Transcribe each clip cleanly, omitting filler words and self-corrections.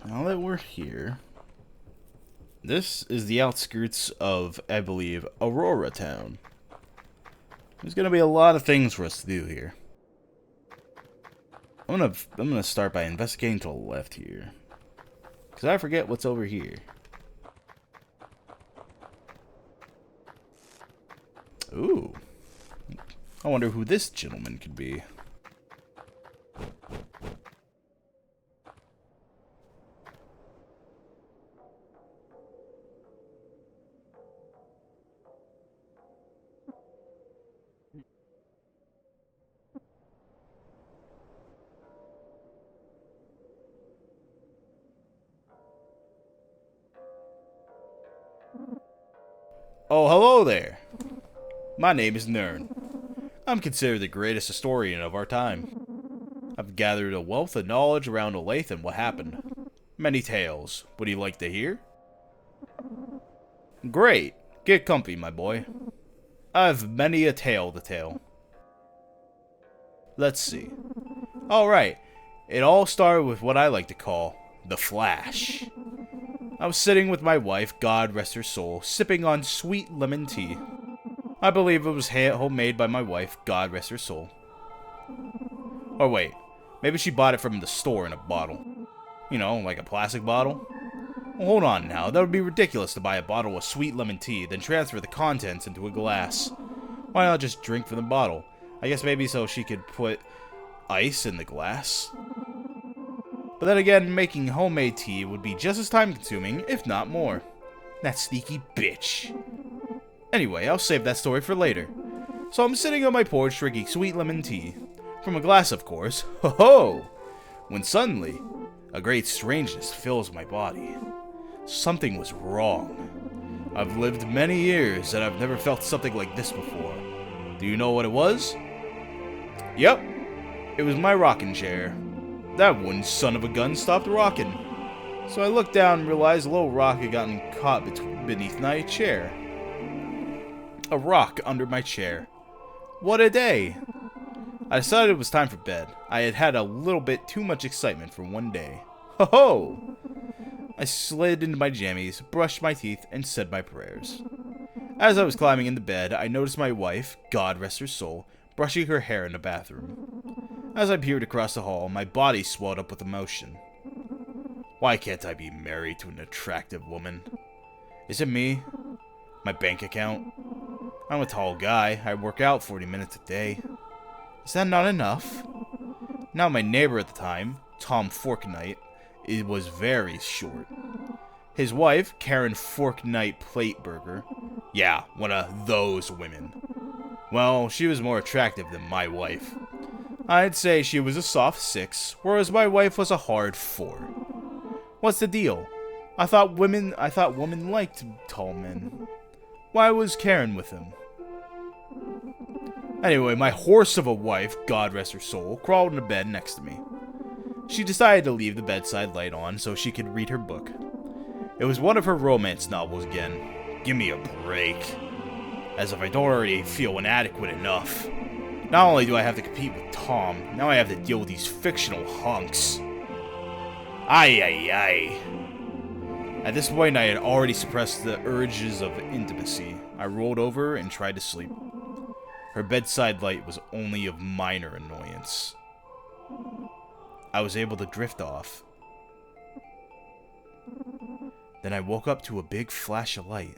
Now that we're here, this is the outskirts of, I believe, Aurora Town. There's gonna be a lot of things for us to do here. I'm gonna start by investigating to the left here, cause I forget what's over here. Ooh, I wonder who this gentleman could be. Oh, hello there. My name is Nern. I'm considered the greatest historian of our time. I've gathered a wealth of knowledge around Olathe and what happened. Many tales. Would you like to hear? Great. Get comfy, my boy. I've many a tale to tell. Let's see. Alright. It all started with what I like to call the Flash. I was sitting with my wife, God rest her soul, sipping on sweet lemon tea. I believe it was homemade by my wife, God rest her soul. Or wait, maybe she bought it from the store in a bottle. You know, like a plastic bottle? Well, hold on now, that would be ridiculous to buy a bottle of sweet lemon tea, then transfer the contents into a glass. Why not just drink from the bottle? I guess maybe so she could put ice in the glass? But then again, making homemade tea would be just as time consuming, if not more. That sneaky bitch. Anyway, I'll save that story for later. So I'm sitting on my porch drinking sweet lemon tea. From a glass, of course. Ho ho! When suddenly, a great strangeness fills my body. Something was wrong. I've lived many years and I've never felt something like this before. Do you know what it was? Yep, it was my rocking chair. That one son of a gun stopped rocking. So I looked down and realized a little rock had gotten caught beneath my chair. A rock under my chair. What a day! I decided it was time for bed. I had had a little bit too much excitement for one day. Ho ho! I slid into my jammies, brushed my teeth, and said my prayers. As I was climbing into bed, I noticed my wife, God rest her soul, brushing her hair in the bathroom. As I peered across the hall, my body swelled up with emotion. Why can't I be married to an attractive woman? Is it me? My bank account? I'm a tall guy. I work out 40 minutes a day. Is that not enough? Now my neighbor at the time, Tom Forknight, it was very short. His wife, Karen Forknight Plateburger, yeah, one of those women. Well, she was more attractive than my wife. I'd say she was a soft 6, whereas my wife was a hard 4. What's the deal? I thought women liked tall men. Why was Karen with him? Anyway, my horse of a wife, God rest her soul, crawled into bed next to me. She decided to leave the bedside light on so she could read her book. It was one of her romance novels again. Give me a break. As if I don't already feel inadequate enough. Not only do I have to compete with Tom, now I have to deal with these fictional hunks. Ay ay ay. At this point, I had already suppressed the urges of intimacy. I rolled over and tried to sleep. Her bedside light was only of minor annoyance. I was able to drift off. Then I woke up to a big flash of light.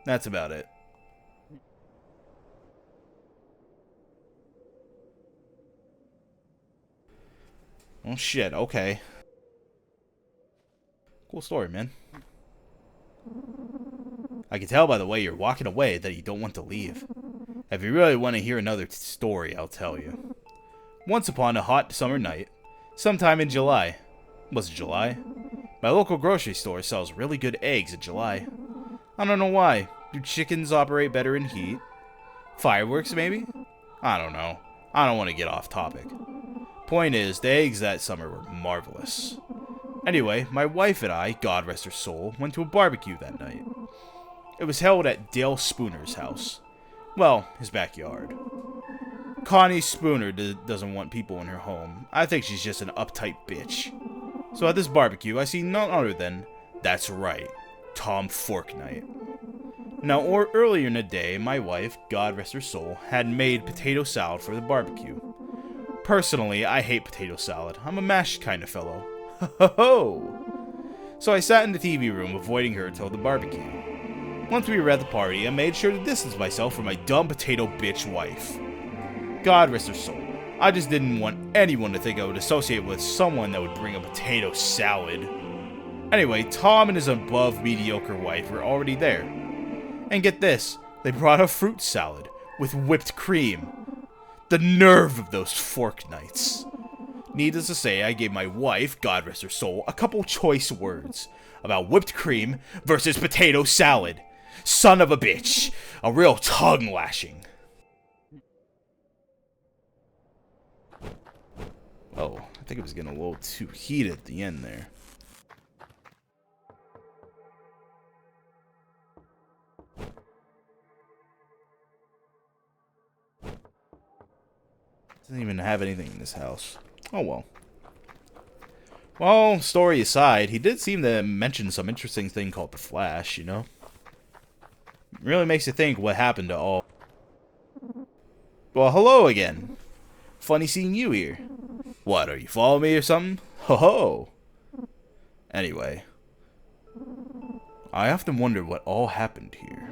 That's about it. Oh shit, okay. Cool story, man. I can tell by the way you're walking away that you don't want to leave. If you really want to hear another story, I'll tell you. Once upon a hot summer night, sometime in July. Was it July? My local grocery store sells really good eggs in July. I don't know why. Do chickens operate better in heat? Fireworks, maybe? I don't know. I don't want to get off topic. Point is, the eggs that summer were marvelous. Anyway, my wife and I, God rest her soul, went to a barbecue that night. It was held at Dale Spooner's house. Well, his backyard. Connie Spooner doesn't want people in her home. I think she's just an uptight bitch. So at this barbecue, I see none other than, that's right, Tom Forknight. Now, earlier in the day, my wife, God rest her soul, had made potato salad for the barbecue. Personally, I hate potato salad. I'm a mashed kind of fellow. Ho-ho-ho! So I sat in the TV room, avoiding her till the barbecue. Once we were at the party, I made sure to distance myself from my dumb potato bitch wife. God rest her soul. I just didn't want anyone to think I would associate with someone that would bring a potato salad. Anyway, Tom and his above mediocre wife were already there. And get this, they brought a fruit salad with whipped cream. The nerve of those Forknights. Needless to say, I gave my wife, God rest her soul, a couple choice words about whipped cream versus potato salad. Son of a bitch. A real tongue lashing. Oh, I think it was getting a little too heated at the end there. Doesn't even have anything in this house. Oh well. Well, story aside, he did seem to mention some interesting thing called the Flash, you know? It really makes you think what happened to all. Well, hello again. Funny seeing you here. What, are you following me or something? Ho ho! Anyway. I often wonder what all happened here.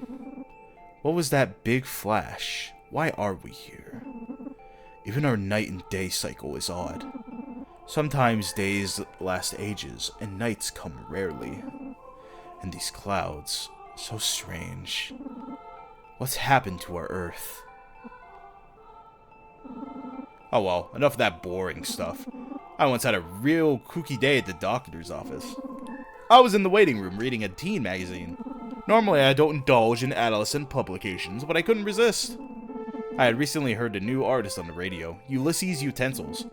What was that big flash? Why are we here? Even our night and day cycle is odd. Sometimes days last ages, and nights come rarely. And these clouds, so strange. What's happened to our Earth? Oh well, enough of that boring stuff. I once had a real kooky day at the doctor's office. I was in the waiting room reading a teen magazine. Normally I don't indulge in adolescent publications, but I couldn't resist. I had recently heard a new artist on the radio, Ulysses Utensils.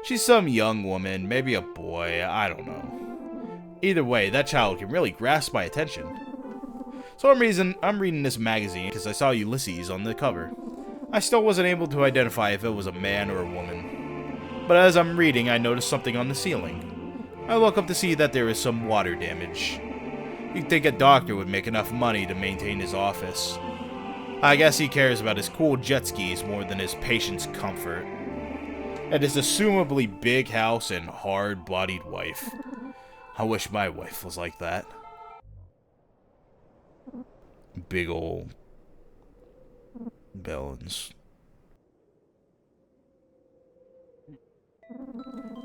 She's some young woman, maybe a boy, I don't know. Either way, that child can really grasp my attention. So I'm reading this magazine because I saw Ulysses on the cover. I still wasn't able to identify if it was a man or a woman. But as I'm reading, I noticed something on the ceiling. I look up to see that there is some water damage. You'd think a doctor would make enough money to maintain his office. I guess he cares about his cool jet skis more than his patient's comfort. And his assumably big house and hard-bodied wife. I wish my wife was like that. Big ol' Bellins.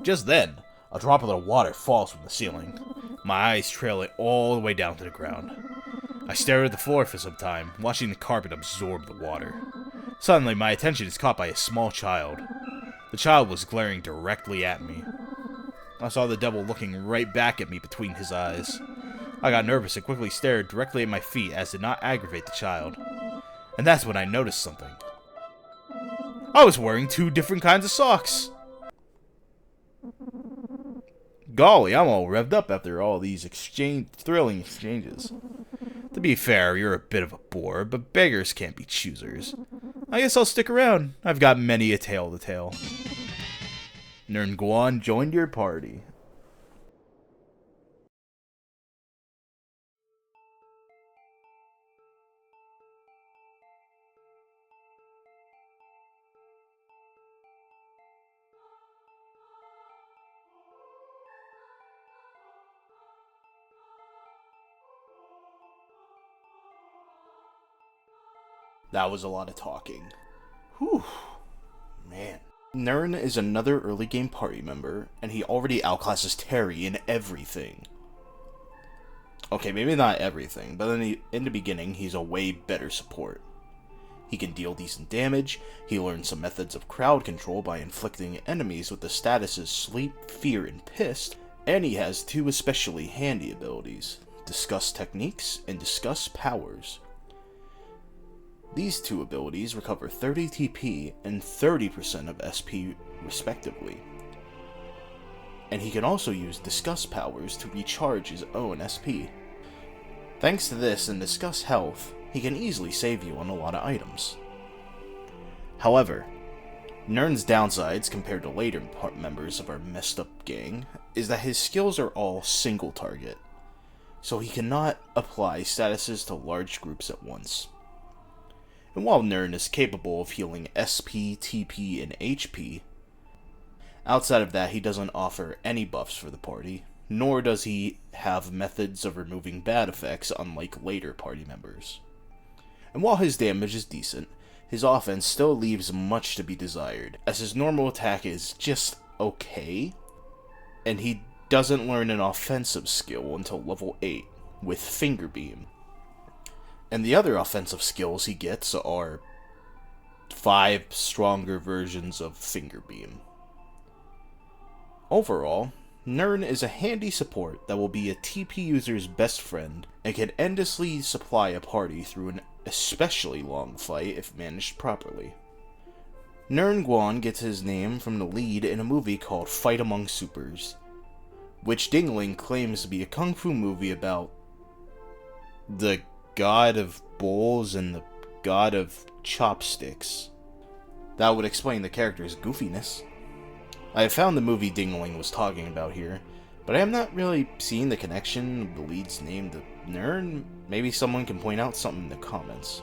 Just then, a droplet of water falls from the ceiling. My eyes trail it all the way down to the ground. I stare at the floor for some time, watching the carpet absorb the water. Suddenly, my attention is caught by a small child. The child was glaring directly at me. I saw the devil looking right back at me between his eyes. I got nervous and quickly stared directly at my feet as to not aggravate the child. And that's when I noticed something. I was wearing two different kinds of socks! Golly, I'm all revved up after all these thrilling exchanges. To be fair, you're a bit of a bore, but beggars can't be choosers. I guess I'll stick around. I've got many a tale to tell. Nern Guan joined your party. That was a lot of talking. Whew. Man. Nern is another early game party member, and he already outclasses Terry in everything. Okay, maybe not everything, but in the beginning, he's a way better support. He can deal decent damage, he learns some methods of crowd control by inflicting enemies with the statuses Sleep, Fear, and Pissed, and he has two especially handy abilities, Discuss Techniques and Discuss Powers. These two abilities recover 30 TP and 30% of SP respectively. And he can also use Discuss Powers to recharge his own SP. Thanks to this and Discuss Health, he can easily save you on a lot of items. However, Nern's downsides, compared to later members of our messed up gang, is that his skills are all single target, so he cannot apply statuses to large groups at once. And while Nern is capable of healing SP, TP, and HP, outside of that he doesn't offer any buffs for the party, nor does he have methods of removing bad effects unlike later party members. And while his damage is decent, his offense still leaves much to be desired, as his normal attack is just okay, and he doesn't learn an offensive skill until level 8, with Finger Beam. And the other offensive skills he gets are 5 stronger versions of Finger Beam. Overall, Nern is a handy support that will be a TP user's best friend, and can endlessly supply a party through an especially long fight if managed properly. Nern Guan gets his name from the lead in a movie called Fight Among Supers, which Dingling claims to be a kung fu movie about the god of bowls and the god of chopsticks. That would explain the character's goofiness. I have found the movie Dingling was talking about here, but I am not really seeing the connection of the lead's name to Nern. Maybe someone can point out something in the comments.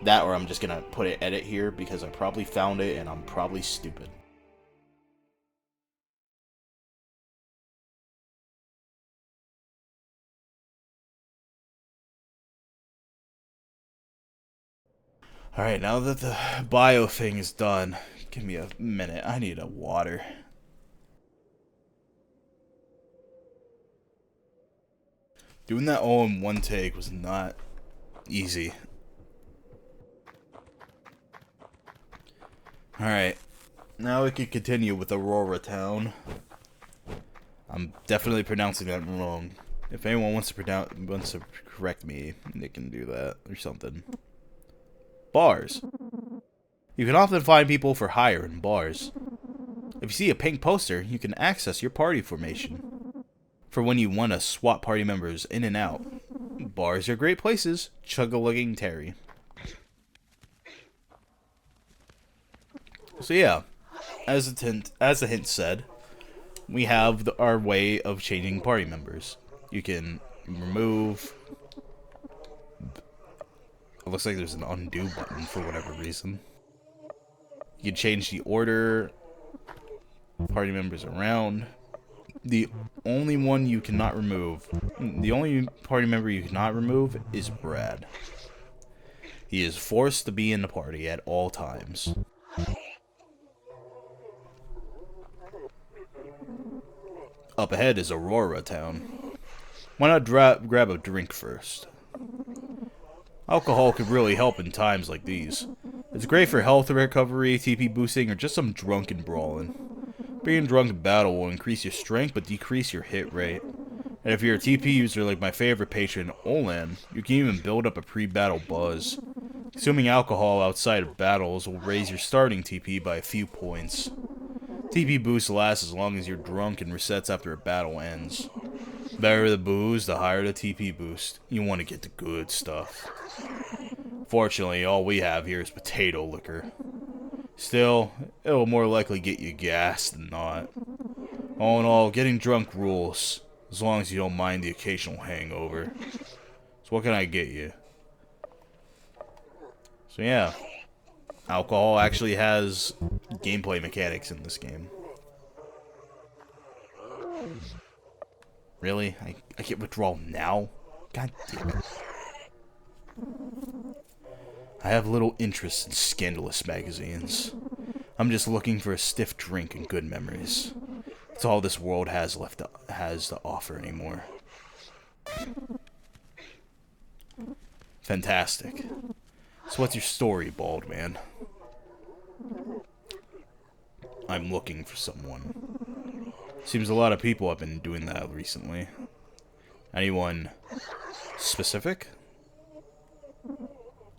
That, or I'm just gonna put an edit here because I probably found it and I'm probably stupid. Alright, now that the bio thing is done, give me a minute. I need a water. Doing that all in one take was not easy. Alright, now we can continue with Aurora Town. I'm definitely pronouncing that wrong. If anyone wants to correct me, they can do that or something. Bars. You can often find people for hire in bars. If you see a pink poster, you can access your party formation for when you want to swap party members in and out. Bars are great places. Chug-a-lugging Terry. So yeah, as the hint said, we have our way of changing party members. You can remove. It looks like there's an undo button for whatever reason. You can change the order party members around. The only one you cannot remove, the only party member you cannot remove is Brad. He is forced to be in the party at all times. Up ahead is Aurora Town. Why not grab a drink first? Alcohol could really help in times like these. It's great for health recovery, TP boosting, or just some drunken brawling. Being drunk in battle will increase your strength but decrease your hit rate. And if you're a TP user like my favorite patron, Olan, you can even build up a pre-battle buzz. Consuming alcohol outside of battles will raise your starting TP by a few points. TP boost lasts as long as you're drunk and resets after a battle ends. The better the booze, the higher the TP boost. You want to get the good stuff. Fortunately, all we have here is potato liquor. Still, it'll more likely get you gassed than not. All in all, getting drunk rules, as long as you don't mind the occasional hangover. So what can I get you? So yeah, alcohol actually has gameplay mechanics in this game. Really? I get withdrawal now? God damn it. I have little interest in scandalous magazines. I'm just looking for a stiff drink and good memories. It's all this world has to offer anymore. Fantastic. So what's your story, bald man? I'm looking for someone. Seems a lot of people have been doing that recently. Anyone specific?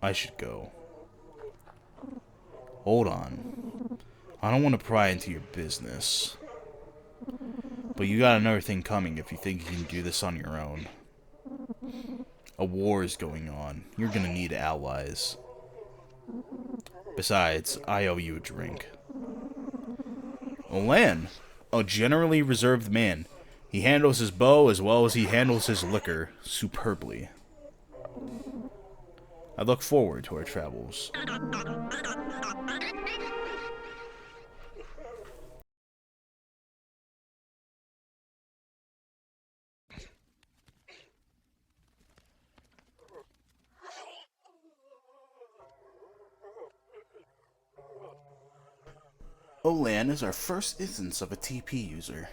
I should go. Hold on. I don't want to pry into your business. But you got another thing coming if you think you can do this on your own. A war is going on. You're gonna need allies. Besides, I owe you a drink. Olan, a generally reserved man. He handles his bow as well as he handles his liquor superbly. I look forward to our travels. Olan is our first instance of a TP user,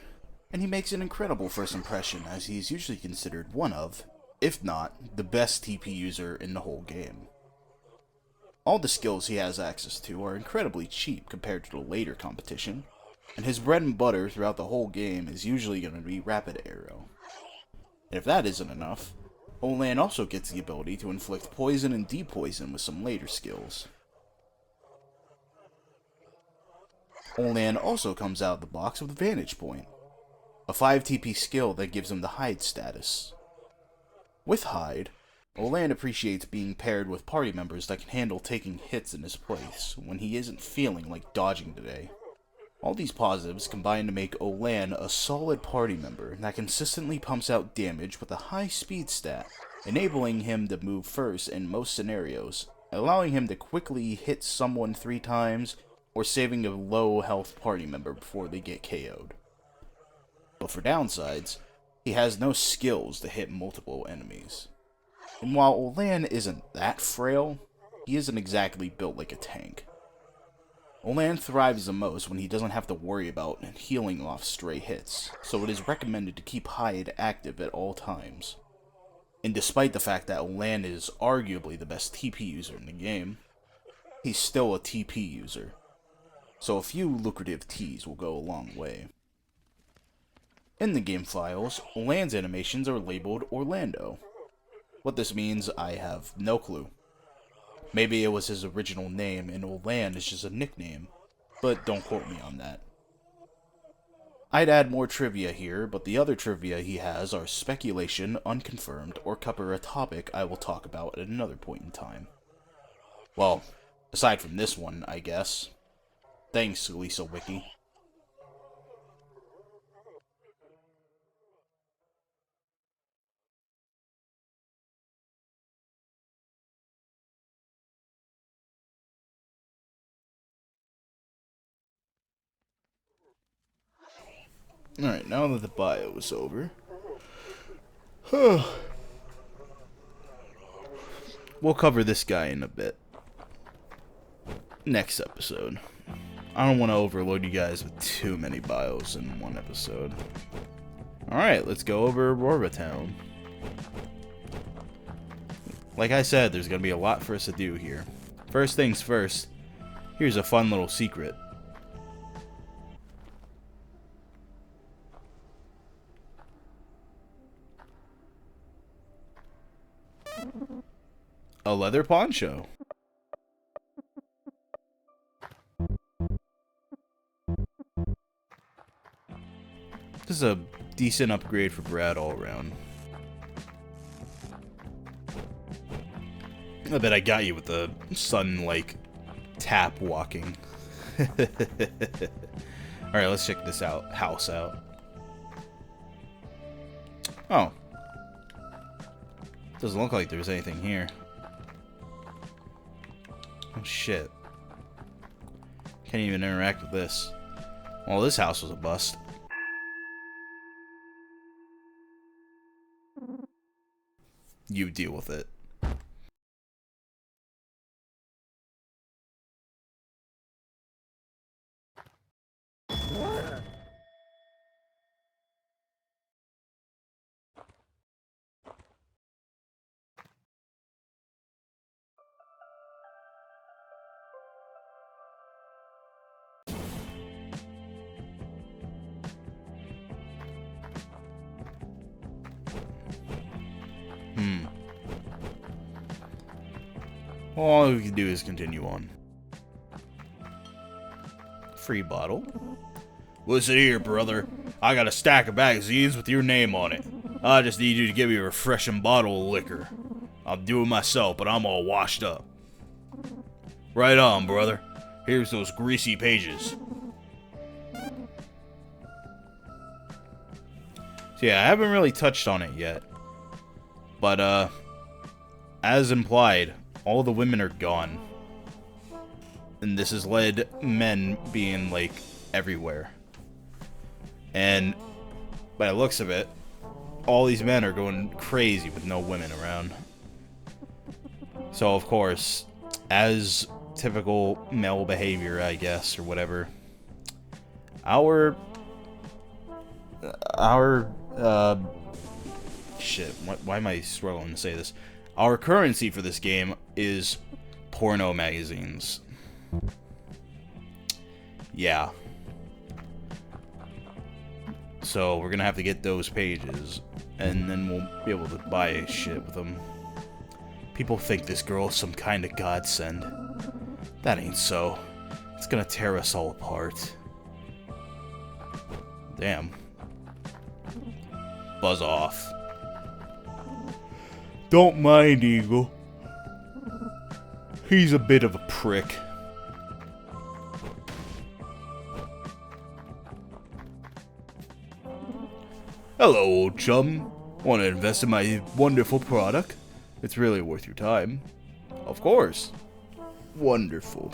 and he makes an incredible first impression as he is usually considered one of, if not, the best TP user in the whole game. All the skills he has access to are incredibly cheap compared to the later competition, and his bread and butter throughout the whole game is usually going to be Rapid Arrow. And if that isn't enough, Olan also gets the ability to inflict poison and depoison with some later skills. Olan also comes out of the box with Vantage Point, a 5 TP skill that gives him the Hide status. With Hide, Olan appreciates being paired with party members that can handle taking hits in his place when he isn't feeling like dodging today. All these positives combine to make Olan a solid party member that consistently pumps out damage with a high speed stat, enabling him to move first in most scenarios, allowing him to quickly hit someone 3 times or saving a low health party member before they get KO'd. But for downsides, he has no skills to hit multiple enemies. And while Olan isn't that frail, he isn't exactly built like a tank. Olan thrives the most when he doesn't have to worry about healing off stray hits, so it is recommended to keep Hide active at all times. And despite the fact that Olan is arguably the best TP user in the game, he's still a TP user, so a few lucrative Ts will go a long way. In the game files, Olan's animations are labeled Orlando. What this means, I have no clue. Maybe it was his original name and Olan is just a nickname, but don't quote me on that. I'd add more trivia here, but the other trivia he has are speculation, unconfirmed, or cover a topic I will talk about at another point in time. Well, aside from this one, I guess. Thanks, Lisa Wiki. Alright, now that the bio is over, we'll cover this guy in a bit. Next episode. I don't want to overload you guys with too many bios in one episode. Alright, let's go over Aurora Town. Like I said, there's going to be a lot for us to do here. First things first, here's a fun little secret. A leather poncho. This is a decent upgrade for Brad all around. I bet I got you with the sun-like tap walking. Alright, let's check this house out. Oh. Doesn't look like there's anything here. Oh shit. Can't even interact with this. Well, this house was a bust. You deal with it. All we can do is continue on. Free bottle. Listen here, brother. I got a stack of magazines with your name on it. I just need you to give me a refreshing bottle of liquor. I'll do it myself, but I'm all washed up. Right on, brother. Here's those greasy pages. Yeah, I haven't really touched on it yet. But, as implied, all the women are gone. And this has led men being, like, everywhere. And by the looks of it, all these men are going crazy with no women around. So, of course, as typical male behavior, I guess, or whatever, our shit, why am I struggling to say this? Our currency for this game is porno magazines. Yeah. So we're gonna have to get those pages, and then we'll be able to buy shit with them. People think this girl is some kind of godsend. That ain't so. It's gonna tear us all apart. Damn. Buzz off. Don't mind Eagle. He's a bit of a prick. Hello, old chum. Want to invest in my wonderful product? It's really worth your time. Of course. Wonderful.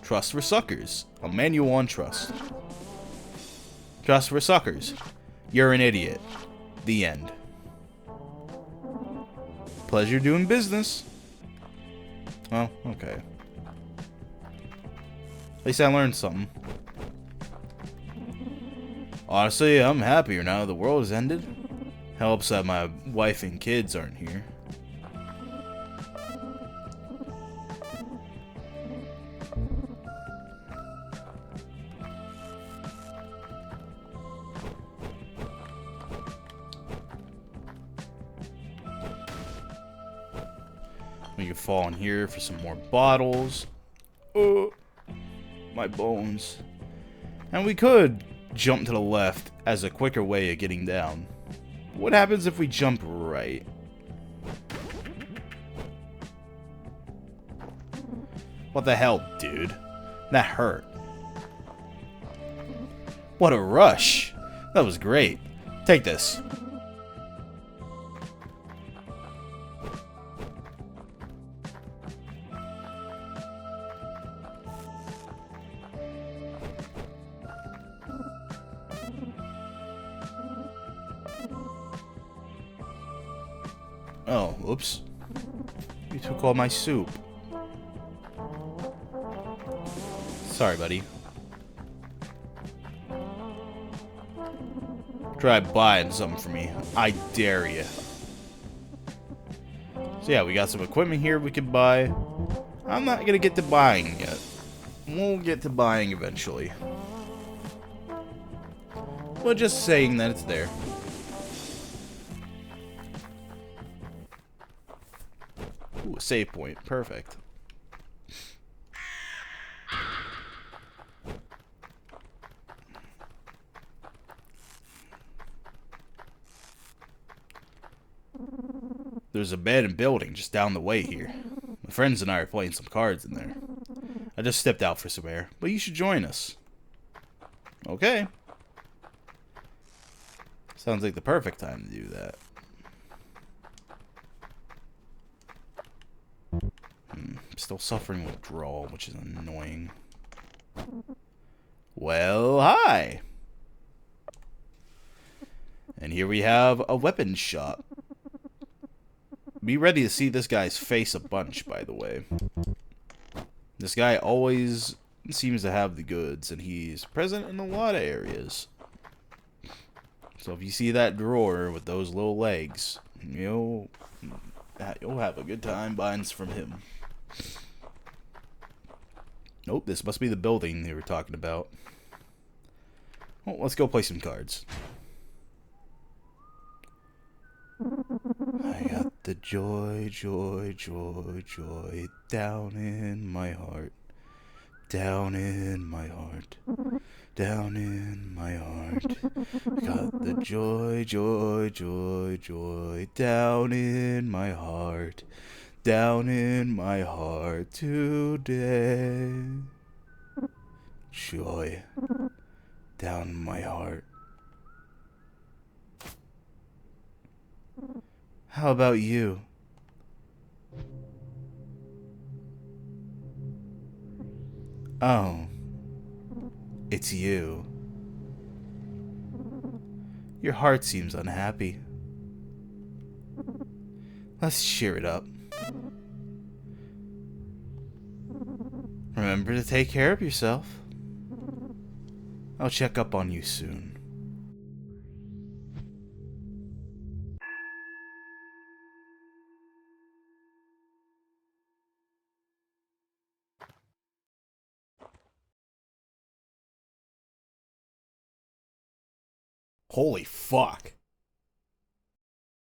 Trust for Suckers. A manual on trust. Trust for Suckers. You're an idiot. The end. Pleasure doing business. Oh, okay. At least I learned something. Honestly, I'm happier now the world has ended. Helps that my wife and kids aren't here. We can fall in here for some more bottles. Oh, my bones. And we could jump to the left as a quicker way of getting down. What happens if we jump right? What the hell, dude? That hurt. What a rush. That was great. Take this. Oh, oops. You took all my soup. Sorry, buddy. Try buying something for me. I dare you. So yeah, we got some equipment here we could buy. I'm not gonna get to buying yet. We'll get to buying eventually. We're just saying that it's there. Ooh, a save point. Perfect. There's a abandoned building just down the way here. My friends and I are playing some cards in there. I just stepped out for some air, but you should join us. Okay. Sounds like the perfect time to do that. Still suffering withdrawal, which is annoying. Well, hi. And here we have a weapons shop. Be ready to see this guy's face a bunch, by the way. This guy always seems to have the goods, and he's present in a lot of areas. So if you see that drawer with those little legs, you'll have a good time buying from him. Nope, this must be the building they were talking about. Well, let's go play some cards. I got the joy, joy, joy, joy down in my heart. Down in my heart. Down in my heart. Got the joy, joy, joy, joy down in my heart. Down in my heart today. joy down in my heart. How about you? Oh, it's you. Your heart seems unhappy. Let's cheer it up. Remember to take care of yourself. I'll check up on you soon. Holy fuck.